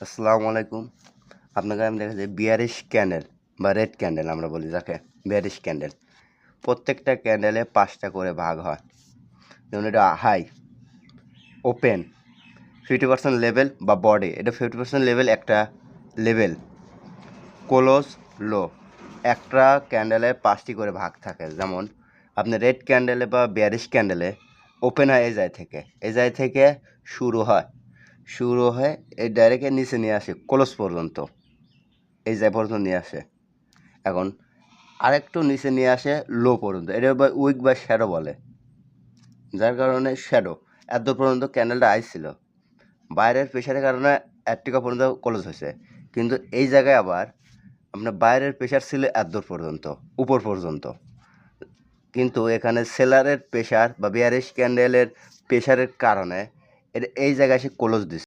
আসসালামু আলাইকুম। আপনাকে আমি দেখা যায় বিয়ারিশ ক্যান্ডেল বা রেড ক্যান্ডেল আমরা বলি যাকে বিয়ারিশ ক্যান্ডেল। প্রত্যেকটা ক্যান্ডেলে 5টা করে ভাগ হয়। যেমন এটা হাই, ওপেন, 50% লেভেল বা বডি। এটা 50% লেভেল একটা লেভেল, ক্লোজ, লো। একটা ক্যান্ডেলে 5টি করে ভাগ থাকে। যেমন আপনি রেড ক্যান্ডেলে বা বিয়ারিশ ক্যান্ডেলে ওপেন হয় এই জায় থেকে শুরু হয় এই ডাইরেক্ট নিচে নিয়ে আসে ক্লোজ পর্যন্ত, এই জায় পর্যন্ত নিয়ে আসে। এখন আরেকটু নিচে নিয়ে আসে লো পর্যন্ত, এটা উইক বা শ্যাডো বলে, যার কারণে শ্যাডো এত পর্যন্ত ক্যান্ডেলটা আইছিল। বাইরের প্রেশারের কারণে এতটুকু পর্যন্ত ক্লোজ হয়েছে, কিন্তু এই জায়গায় আবার আপনার বাইরের প্রেশার ছিল এত পর্যন্ত, উপর পর্যন্ত। কিন্তু এখানে সেলারের প্রেশার বা বিয়ারিশ ক্যান্ডেলের প্রেশারের কারণে এটা এই জায়গায় এসে ক্লোজ দিচ্ছে।